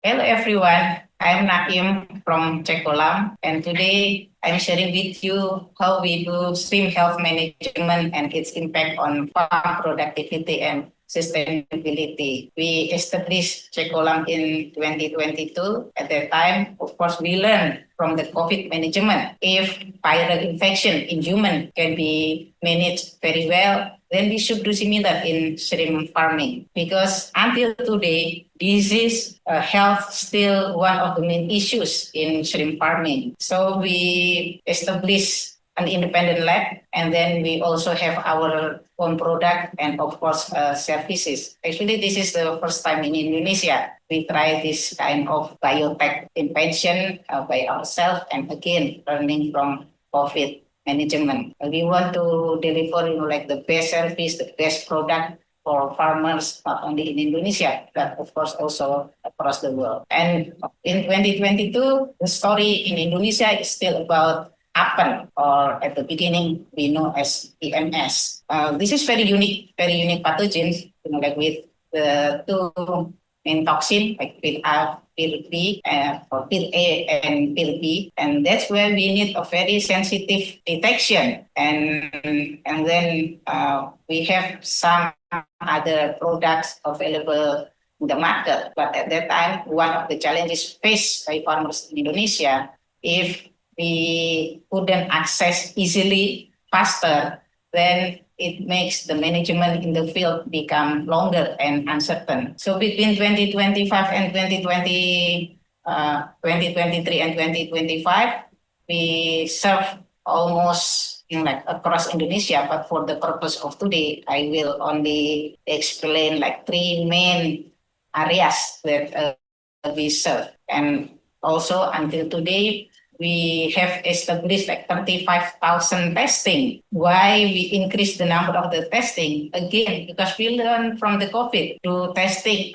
Hello everyone, I'm Naim from Cekolam, and today I'm sharing with you how we do stream health management and its impact on farm productivity and sustainability. We established Cekolam in 2022. At that time, of course, we learned from the COVID management. If viral infection in human can be managed very well, then we should do similar in shrimp farming. Because until today, disease health still one of the main issues in shrimp farming. So we established an independent lab, and then we also have our own product and of course services. Actually, this is the first time in Indonesia we try this kind of biotech invention by ourselves, and again learning from COVID management. We want to deliver, like the best service, the best product for farmers, not only in Indonesia, but of course also across the world. And in 2022, the story in Indonesia is still about Apen, or at the beginning we know as EMS. This is very unique pathogen, like with the two main toxin, like with pill B or pill A and pill B, and that's where we need a very sensitive detection. And then we have some other products available in the market. But at that time, one of the challenges faced by farmers in Indonesia, if we couldn't access easily, faster, then it makes the management in the field become longer and uncertain. So between 2025 and 2023 and 2025, we serve almost like across Indonesia, but for the purpose of today, I will only explain like three main areas that we serve. And also until today, we have established like 35,000 testing. Why we increase the number of the testing? Again, because we learn from the COVID, do testing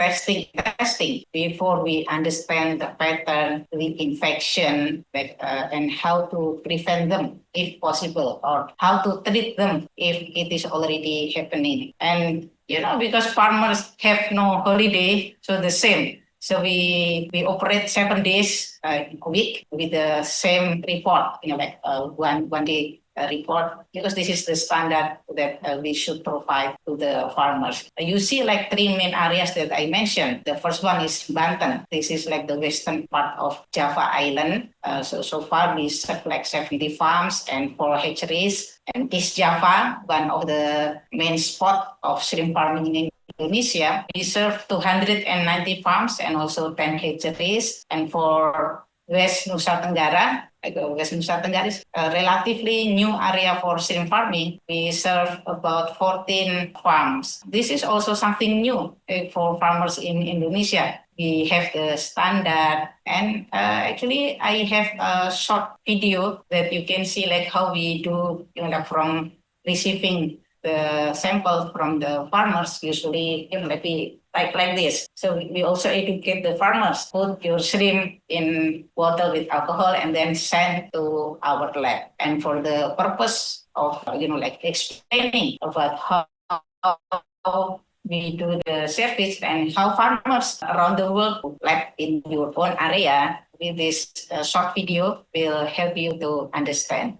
before we understand the pattern, the infection, and how to prevent them if possible, or how to treat them if it is already happening. And because farmers have no holiday, so the same. So we operate 7 days a week with the same report, like one day report, because this is the standard that we should provide to the farmers. You see like three main areas that I mentioned. The first one is Banten. This is like the western part of Java Island. So far we serve like 70 farms and 4 hatcheries. And East Java, one of the main spot of shrimp farming in Indonesia, we serve 290 farms and also 10 hatcheries. And for West Nusa Tenggara, West Nusa Tenggara is a relatively new area for shrimp farming. We serve about 14 farms. This is also something new for farmers in Indonesia. We have the standard, and actually I have a short video that you can see like how we do, from receiving the sample from the farmers. Usually, like we like this. So we also educate the farmers, put your shrimp in water with alcohol and then send to our lab. And for the purpose of, like explaining about how we do the service and how farmers around the world, like in your own area, with this short video will help you to understand.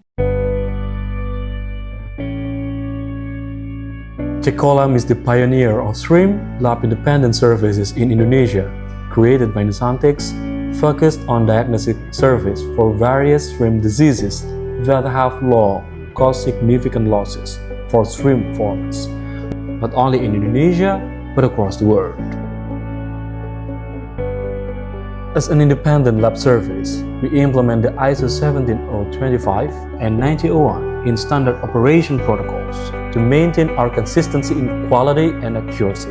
Cekolam is the pioneer of shrimp lab independent services in Indonesia, created by Nusantics, focused on diagnostic service for various shrimp diseases that have long caused significant losses for shrimp farmers, not only in Indonesia, but across the world. As an independent lab service, we implement the ISO 17025 and 9001 in standard operation protocols to maintain our consistency in quality and accuracy.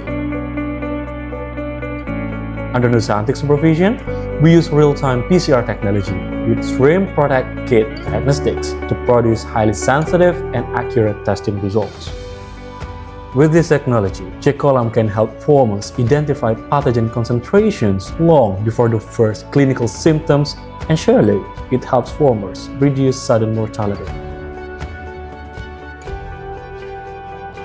Under Nusantic supervision, we use real-time PCR technology with Shrimp Protect Kit diagnostics to produce highly sensitive and accurate testing results. With this technology, Cekolam can help farmers identify pathogen concentrations long before the first clinical symptoms, and surely it helps farmers reduce sudden mortality.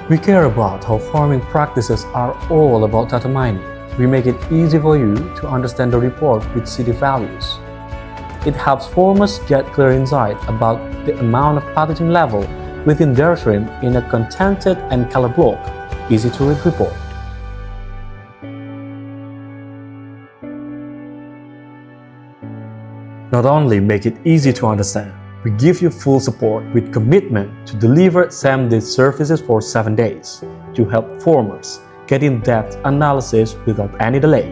We care about how farming practices are all about data mining, we make it easy for you to understand the report with city values. It helps farmers get clear insight about the amount of pathogen level within their stream in a contented and color block, easy to read report. Not only make it easy to understand, we give you full support with commitment to deliver same-day services for 7 days to help farmers get in-depth analysis without any delay,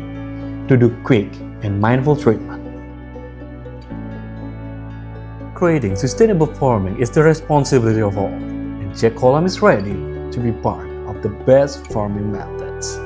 to do quick and mindful treatment. Creating sustainable farming is the responsibility of all, and Jack Column is ready to be part of the best farming methods.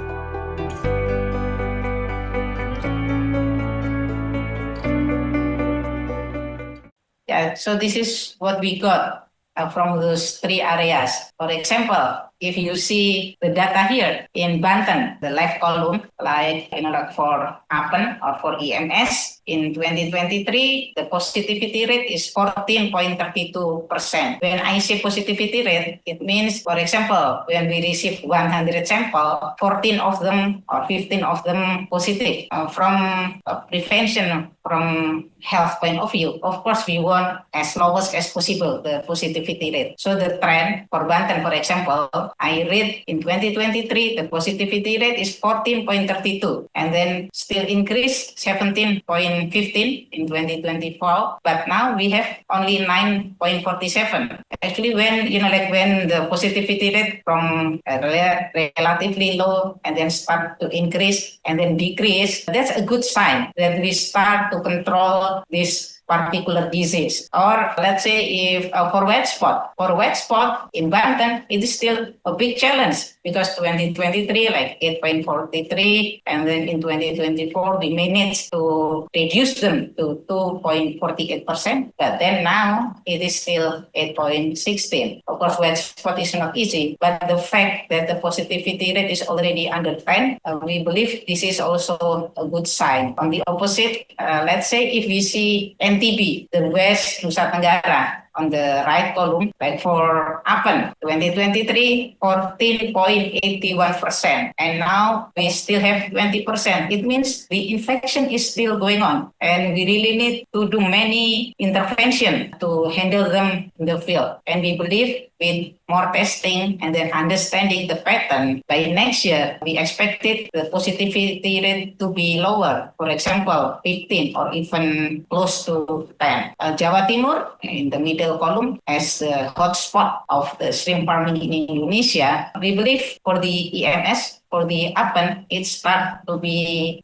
Yeah, so this is what we got from those three areas. For example, if you see the data here in Banten, the left column, like for Appen or for EMS, in 2023, the positivity rate is 14.32%. When I say positivity rate, it means, for example, when we receive 100 samples, 14 of them or 15 of them positive. From prevention, from health point of view, of course, we want as lowest as possible the positivity rate. So the trend for Banten, for example, I read in 2023, the positivity rate is 14.32 and then still increased 17.15 in 2024. But now we have only 9.47. Actually, when when the positivity rate from relatively low and then start to increase and then decrease, that's a good sign that we start to control this particular disease. Or let's say if for white spot in Banten, it is still a big challenge because 2023 like 8.43 and then in 2024 we managed to reduce them to 2.48%, but then now it is still 8.16. Of course, white spot is not easy, but the fact that the positivity rate is already under 10, we believe this is also a good sign. On the opposite, let's say if we see NTB, the West Nusa Tenggara, on the right column, like for Appen, 2023, 14.81%. And now we still have 20%. It means the infection is still going on. And we really need to do many intervention to handle them in the field. And we believe with more testing and then understanding the pattern, by next year, we expected the positivity rate to be lower. For example, 15 or even close to 10. Jawa Timur, in the middle column, as the hotspot of the shrimp farming in Indonesia, we believe for the EMS, for the Appen, it start to be,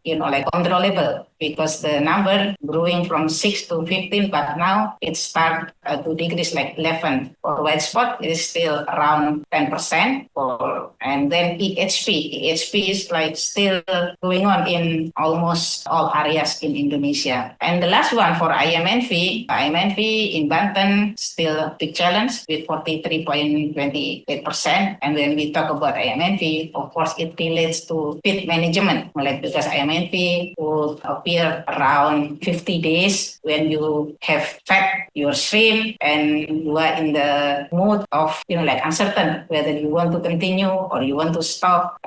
controllable because the number growing from 6 to 15, but now it start to decrease like 11. For white spot, it is still around 10%. And then EHP is like still going on in almost all areas in Indonesia. And the last one for IMNV in Banten, still a big challenge with 43.28%. And when we talk about IMNV, of course, it relates to feed management, like because IMNV would appear around 50 days when you have fed your shrimp and you are in the mood of uncertain whether you want to continue or you want to stop.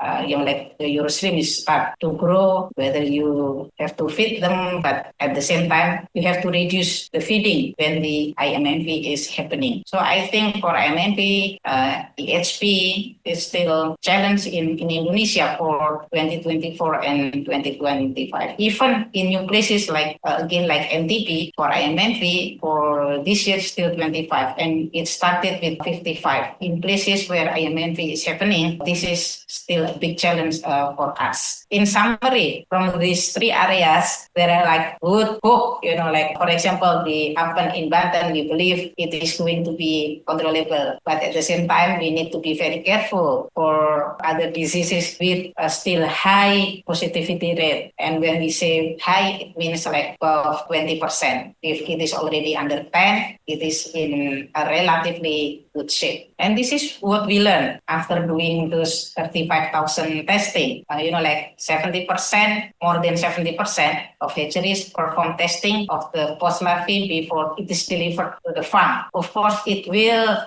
Your shrimp is start to grow, whether you have to feed them, but at the same time you have to reduce the feeding when the IMNV is happening. So I think for IMNV, EHP is still challenge in Indonesia for 2024 and 2025. Even in new places like NTB, for IMNV, for this year still 25, and it started with 55. In places where IMNV is happening, this is still a big challenge for us. In summary, from these three areas, there are like good hope, for example, the Appen in Banten, we believe it is going to be controllable, but at the same time, we need to be very careful for other diseases with still high positivity rate. And when we say high, it means like above 20%. If it is already under 10, it is in a relatively good shape. And this is what we learned after doing those 35,000 testing. 70%, more than 70% of hatcheries perform testing of the post larvae before it is delivered to the farm. Of course, it will,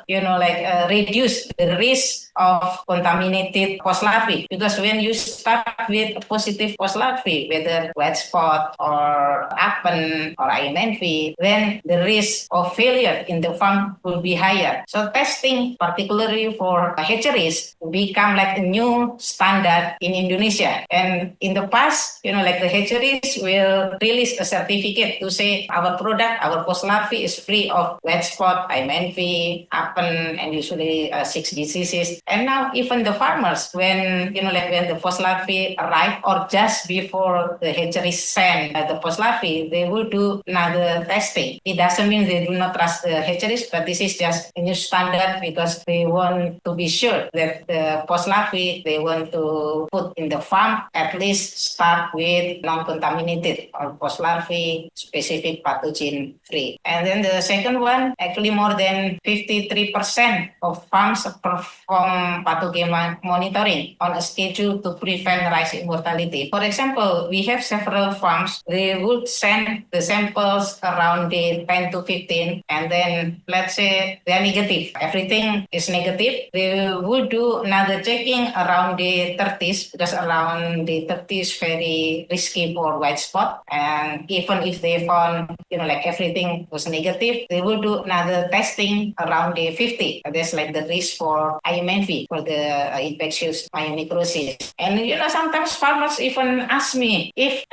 reduce the risk of contaminated post larvae, because when you start with a positive post larvae, whether white spot or apen or IMNV, then the risk of failure in the farm will be higher. So testing, particularly for hatcheries, become like a new standard in Indonesia. And in the past, the hatcheries will release a certificate to say our product, our post larvae is free of white spot, IMNV, apen, and usually 6 diseases. And now even the farmers, when when the post larvae arrive or just before the hatchery send the post larvae, they will do another testing. It doesn't mean they do not trust the hatcheries, but this is just a new standard because they want to be sure that the post larvae they want to put in the farm at least start with non-contaminated or post larvae specific pathogen free. And then the second one, actually more than 53% of farms perform pathogen monitoring on a schedule to prevent rising mortality. For example, we have several farms, they would send the samples around day 10 to 15, and then let's say they are negative. Everything is negative. They will do another checking around day 30s, because around day 30 is very risky for white spot. And even if they found, everything was negative, they will do another testing around day 50. There's like the risk for IMNV, for the infectious myonecrosis. And sometimes farmers even ask me if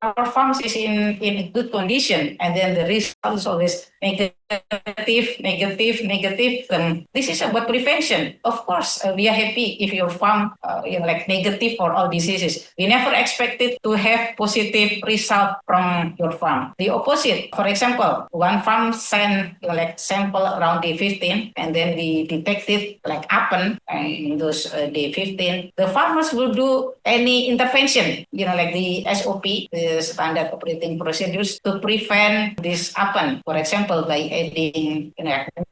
our farms is in good condition, and then the risk is always negative. This is about prevention. Of course, we are happy if your farm negative for all diseases. We never expected to have positive result from your farm. The opposite. For example, one farm sent sample around day 15, and then we detected apen in those day 15. The farmers will do any intervention, the SOP, the standard operating procedures, to prevent this apen. For example, by adding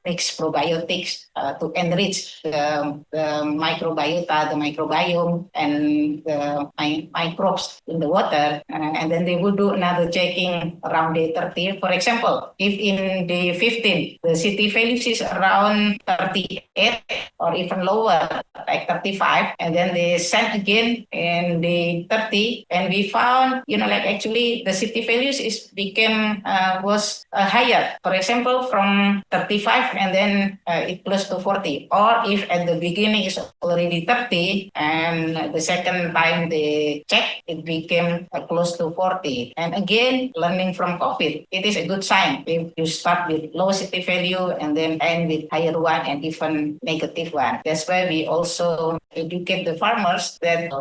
mixed probiotics to enrich the microbiota, the microbiome, and the microbes in the water. And then they will do another checking around day 30. For example, if in day 15, the CT values is around 38 or even lower, like 35, and then they sent again in day 30, and we found, actually the CT values was higher. For example, from 35 and then it close to 40. Or if at the beginning it's already 30 and the second time they check, it became close to 40. And again, learning from COVID, it is a good sign if you start with low CT value and then end with higher one and even negative one. That's why we also educate the farmers that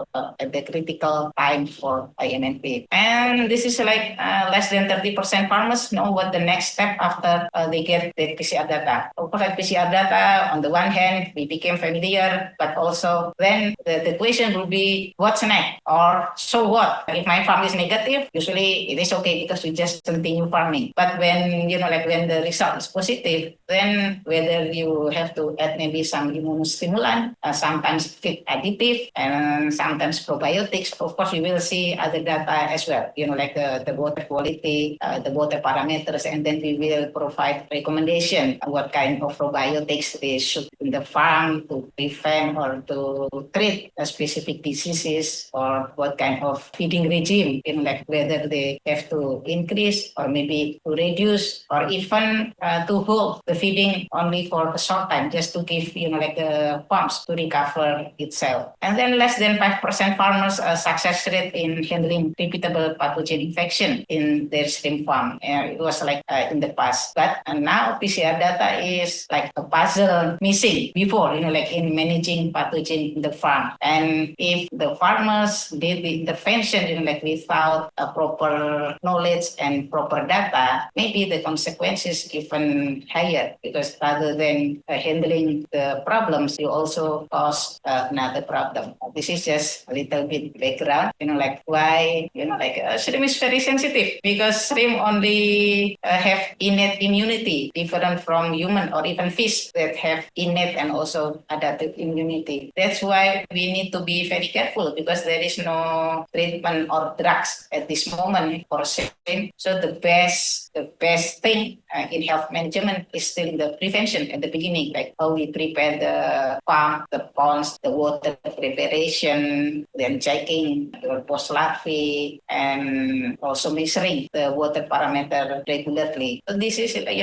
at the critical time for IMNP. And this is less than 30% farmers know what the next step after they get the PCR data. Of course, PCR data, on the one hand, we became familiar, but also then the question will be, what's next? Or so what? If my farm is negative, usually it is okay because we just continue farming. But when, when the result is positive, then whether you have to add maybe some immunostimulant, sometimes feed additive, and sometimes probiotics. Of course, we will see other data as well, the water quality, the water parameters, and then we will provide recommendation what kind of probiotics they should in the farm to prevent or to treat specific diseases, or what kind of feeding regime, whether they have to increase or maybe to reduce, or even to hold the feeding only for a short time, just to give, the farms to recover itself. And then less than 5% farmers success rate in handling repeatable pathogen infection in their shrimp farm. It was in the past. But now PCR data is like a puzzle missing before, in managing pathogen in the farm. And if the farmers did the intervention, without a proper knowledge and proper data, maybe the consequences even higher, because rather than handling the problems, you also cause another problem. This is just a little bit background, why, shrimp is very sensitive, because shrimp only have innate immunity immunity, different from human or even fish that have innate and also adaptive immunity. That's why we need to be very careful because there is no treatment or drugs at this moment for shrimp. So the best thing in health management is still the prevention at the beginning, like how we prepare the farm, the ponds, the water preparation, then checking the post larvae, and also measuring the water parameter regularly. So this is like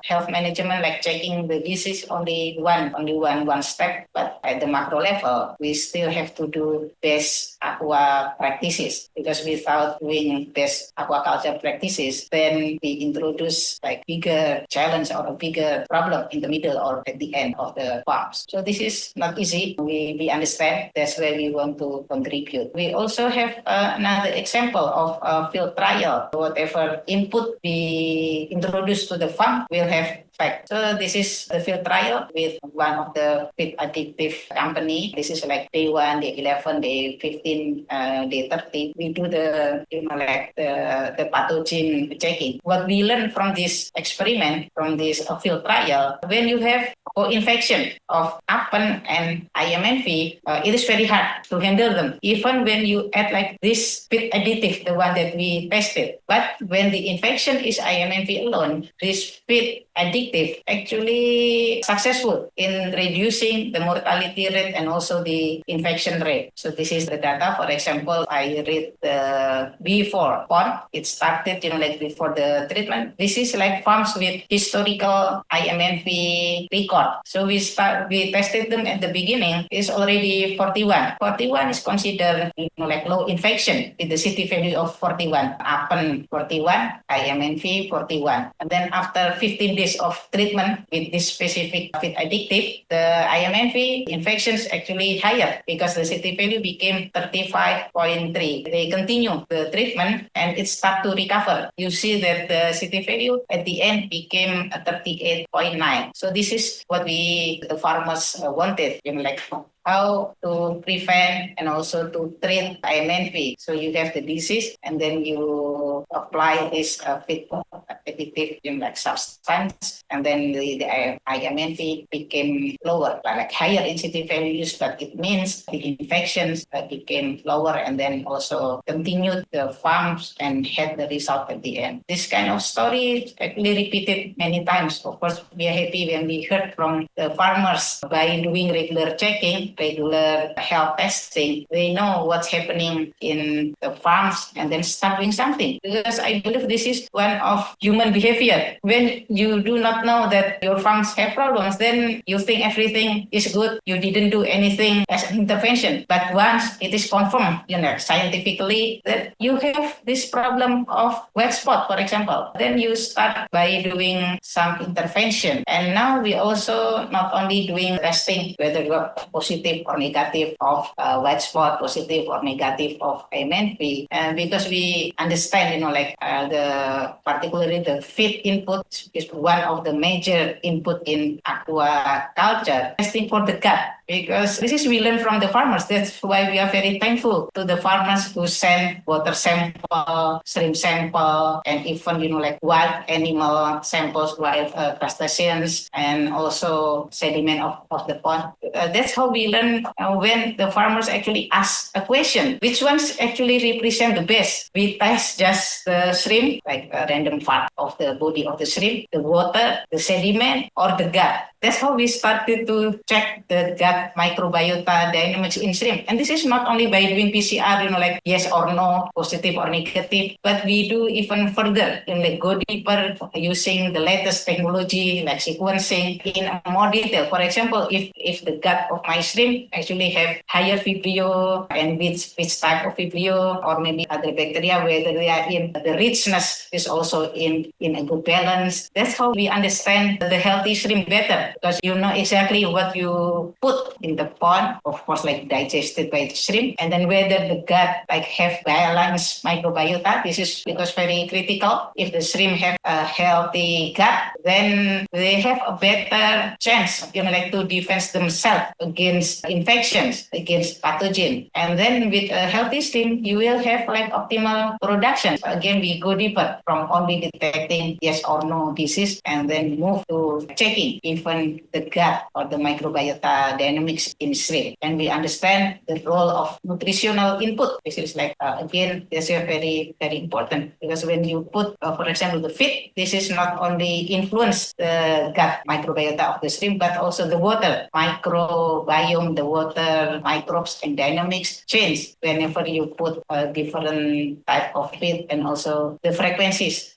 health management, like checking the disease only one step, but at the macro level, we still have to do best aqua practices because without doing best aquaculture practices, then we introduce like bigger challenge or a bigger problem in the middle or at the end of the farms. So this is not easy. We understand. That's where we want to contribute. We also have another example of a field trial. Whatever input we introduce to the farm will have effect. So this is the field trial with one of the feed additive company. This is like day 1, day 11, day 15, day 30. We do the the pathogen checking. What we learned from this experiment, from this field trial, when you have co-infection of Apen and IMNV, it is very hard to handle them. Even when you add like this feed additive, the one that we tested. But when the infection is IMNV alone, this feed additive actually successful in reducing the mortality rate and also the infection rate. So this is the data. For example, I read the before pond. It started, like before the treatment. This is like farms with historical IMNV record. So we tested them at the beginning. It's already 41. 41 is considered like low infection with the CT value of 41. Apen 41, IMNV 41. And then after 15 days of treatment with this specific feed additive, the IMNV infections actually higher because the CT value became 35.3. They continue the treatment and it start to recover. You see that the CT value at the end became 38.9. So this is what the farmers wanted, like how to prevent and also to treat IMNV. So you have the disease and then you apply this feed additive like substance, and then the IMNV became lower, like higher in CT values, but it means the infections became lower and then also continued the farms and had the result at the end. This kind of story actually repeated many times. Of course, we are happy when we heard from the farmers by doing regular checking, regular health testing. They know what's happening in the farms and then start doing something. Because I believe this is one of human behavior. When you do not know that your farms have problems, then you think everything is good. You didn't do anything as an intervention. But once it is confirmed, scientifically that you have this problem of wet spot, for example, then you start by doing some intervention. And now we also not only doing testing whether you are positive or negative of white spot, positive or negative of IMNV, and because we understand, particularly the feed input is one of the major input in aquaculture. Testing for the gut, because this is we learn from the farmers. That's why we are very thankful to the farmers who send water sample, shrimp sample, and even wild animal samples, wild crustaceans, and also sediment of the pond. That's how we learn when the farmers actually ask a question, which ones actually represent the best. We test just the shrimp, like a random part of the body of the shrimp, the water, the sediment, or the gut. That's how we started to check the gut microbiota dynamics in shrimp. And this is not only by doing PCR, yes or no, positive or negative, but we do even further, go deeper using the latest technology like sequencing in more detail. For example, if the gut of my shrimp actually have higher Vibrio and which type of Vibrio, or maybe other bacteria, whether they are in the richness is also in a good balance. That's how we understand the healthy shrimp better, because you know exactly what you put put in the pond, of course, like digested by the shrimp, and then whether the gut like have balanced microbiota. This is because very critical. If the shrimp have a healthy gut, then they have a better chance, like to defend themselves against infections, against pathogen. And then with a healthy shrimp, you will have like optimal production. Again, we go deeper from only detecting yes or no disease, and then move to checking even the gut or the microbiota dynamics in shrimp. And we understand the role of nutritional input. This is like, again, this is very, very important, because when you put, for example, the feed, this is not only influence the gut microbiota of the shrimp, but also the water microbiome, the water microbes and dynamics change whenever you put a different type of feed, and also the frequencies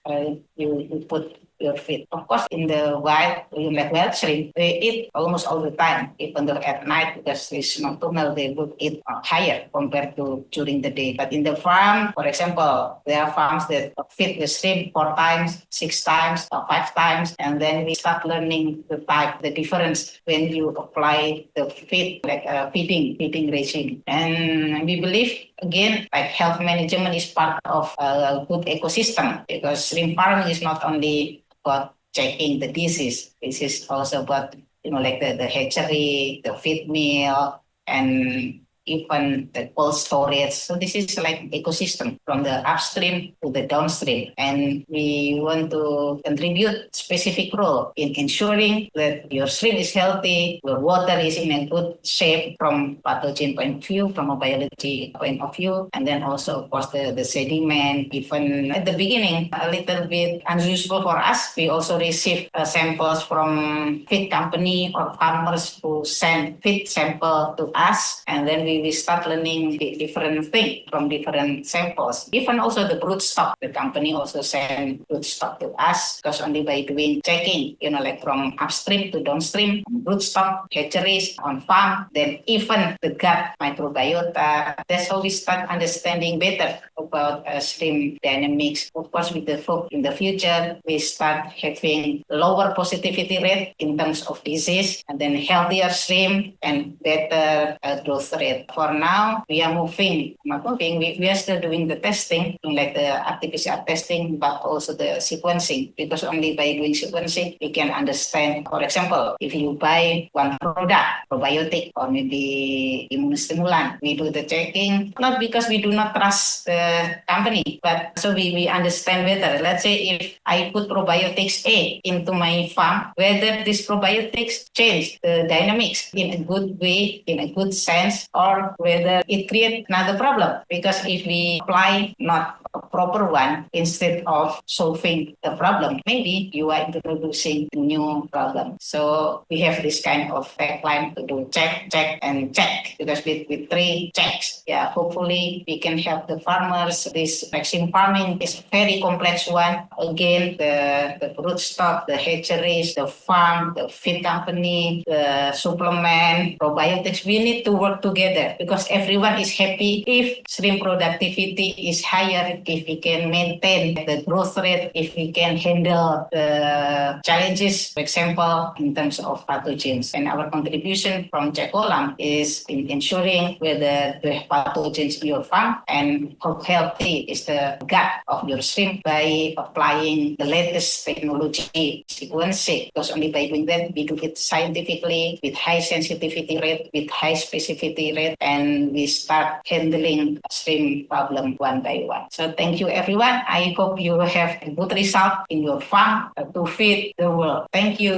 you put your feed. Of course, in the wild, like wild shrimp, they eat almost all the time, even though at night, because it's nocturnal, they would eat higher compared to during the day. But in the farm, for example, there are farms that feed the shrimp 4 times, 6 times, or 5 times, and then we start learning the difference when you apply the feed, like feeding regime. And we believe, again, like health management is part of a good ecosystem, because shrimp farming is not only about checking the disease. This is also about, like the hatchery, the feed meal, and even the cold storage. So this is like ecosystem from the upstream to the downstream. And we want to contribute specific role in ensuring that your shrimp is healthy, your water is in a good shape from pathogen point of view, from a biology point of view, and then also, of course, the sediment. Even at the beginning, a little bit unusual for us, we also receive samples from feed company or farmers who send feed sample to us, and then we start learning different things from different samples. Even also the broodstock, the company also send broodstock to us, because only by doing checking, like from upstream to downstream, broodstock, hatcheries on farm, then even the gut microbiota. That's how we start understanding better about shrimp dynamics. Of course, with the hope in the future, we start having lower positivity rate in terms of disease, and then healthier shrimp and better growth rate. For now, we are not moving, we are still doing the testing, like the RT-PCR testing, but also the sequencing, because only by doing sequencing, we can understand, for example, if you buy one product, probiotic or maybe immunostimulant, we do the checking, not because we do not trust the company, but so we understand better. Let's say if I put probiotics A into my farm, whether this probiotics change the dynamics in a good way, in a good sense, or whether it creates another problem. Because if we apply not a proper one instead of solving the problem, maybe you are introducing a new problem. So we have this kind of tagline to do check, and check, because with 3 checks, hopefully we can help the farmers. This vaccine farming is a very complex one. Again, the broodstock, the hatcheries, the farm, the feed company, the supplement, probiotics, we need to work together, because everyone is happy if shrimp productivity is higher, if we can maintain the growth rate, if we can handle the challenges, for example, in terms of pathogens. And our contribution from Cecolam is in ensuring whether the pathogens in your farm and how healthy is the gut of your shrimp by applying the latest technology, sequencing. Because only by doing that, we do it scientifically with high sensitivity rate, with high specificity rate, and we start handling shrimp problem one by one. So thank you, everyone. I hope you have a good result in your farm to feed the world. Thank you.